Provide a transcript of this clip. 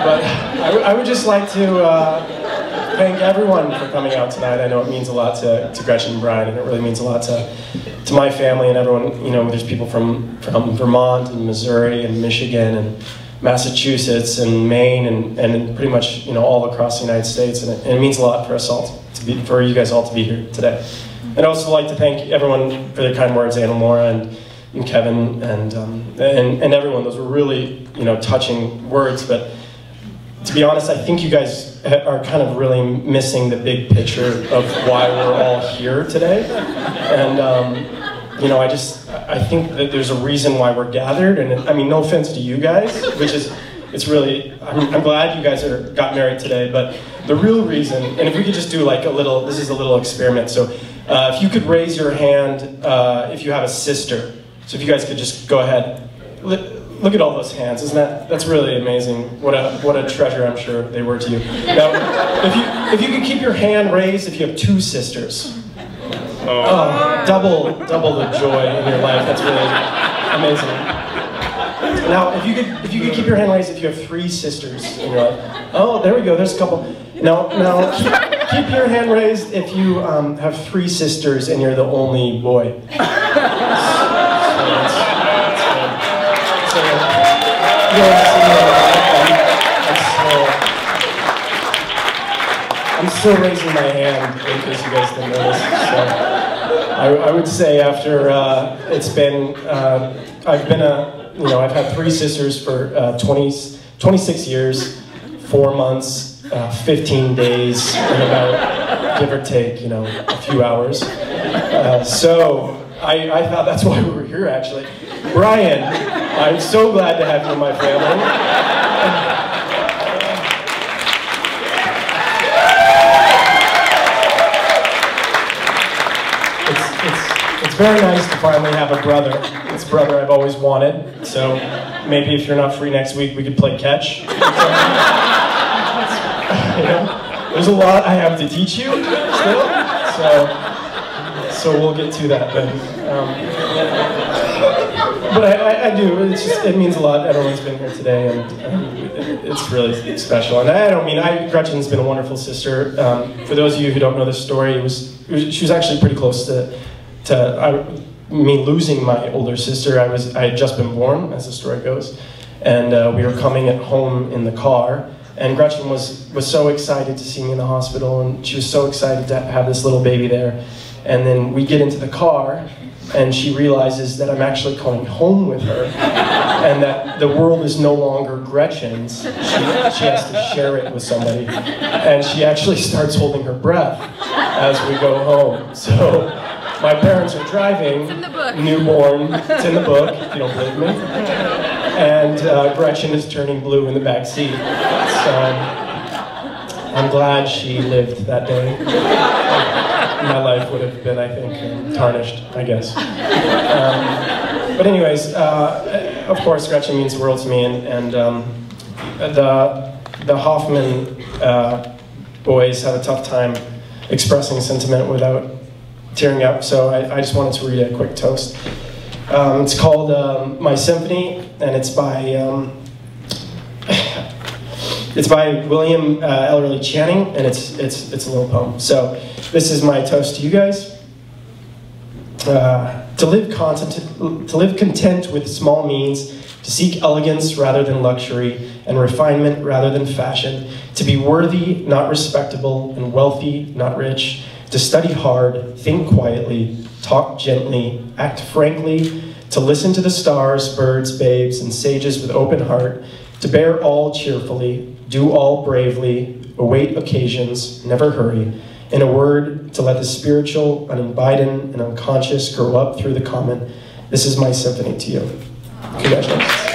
But I would just like to thank everyone for coming out tonight. I know it means a lot to Gretchen and Brian, and it really means a lot to my family and everyone. You know, there's people from Vermont and Missouri and Michigan and Massachusetts and Maine and pretty much, you know, all across the United States, and it means a lot for us all for you guys all to be here today. I'd also like to thank everyone for their kind words, Anna Laura and Kevin and everyone. Those were really, you know, touching words. But to be honest, I think you guys are kind of really missing the big picture of why we're all here today. And you know, I think that there's a reason why we're gathered. And I mean, no offense to you guys, which is, it's really, I'm glad you guys got married today. But the real reason, and if we could just do like this is a little experiment. So if you could raise your hand if you have a sister. So if you guys could just go ahead. Look at all those hands, isn't that's really amazing. What a treasure I'm sure they were to you. Now, if you could keep your hand raised if you have two sisters. Double the joy in your life. That's really amazing. Now, if you could keep your hand raised if you have three sisters in your life. Oh, there we go. There's a couple. Now keep your hand raised if you have three sisters and you're the only boy. I'm still raising my hand in case you guys didn't notice. So I would say after it's been, I've had three sisters for 26 years, 4 months, 15 days, and about, give or take, you know, a few hours. So I thought that's why we were here, actually. Brian, I'm so glad to have you in my family. It's very nice to finally have a brother. It's a brother I've always wanted. So maybe if you're not free next week, we could play catch. You know, there's a lot I have to teach you still. So we'll get to that then. But I do. It means a lot. Everyone's been here today, and it's really special. And I don't mean Gretchen's been a wonderful sister. For those of you who don't know this story, she was actually pretty close to me losing my older sister. I had just been born, as the story goes, and we were coming at home in the car. And Gretchen was so excited to see me in the hospital, and she was so excited to have this little baby there. And then we get into the car, and she realizes that I'm actually coming home with her, and that the world is no longer Gretchen's. She has to share it with somebody. And she actually starts holding her breath as we go home. So my parents are driving, it's in the book. Newborn, it's in the book, if you don't believe me. And Gretchen is turning blue in the back seat. So I'm glad she lived that day. My life would have been, I think, tarnished, I guess. But anyways, of course, Gretchen means the world to me, and the Hoffman boys have a tough time expressing sentiment without tearing up, so I just wanted to read a quick toast. It's called My Symphony, and it's by William Ellery Channing, and it's a little poem. So this is my toast to you guys. To live content with small means, to seek elegance rather than luxury, and refinement rather than fashion, to be worthy, not respectable, and wealthy, not rich, to study hard, think quietly, talk gently, act frankly, to listen to the stars, birds, babes, and sages with open heart, to bear all cheerfully, do all bravely, await occasions, never hurry. In a word, to let the spiritual, uninvited, and unconscious grow up through the common. This is my symphony to you. Congratulations.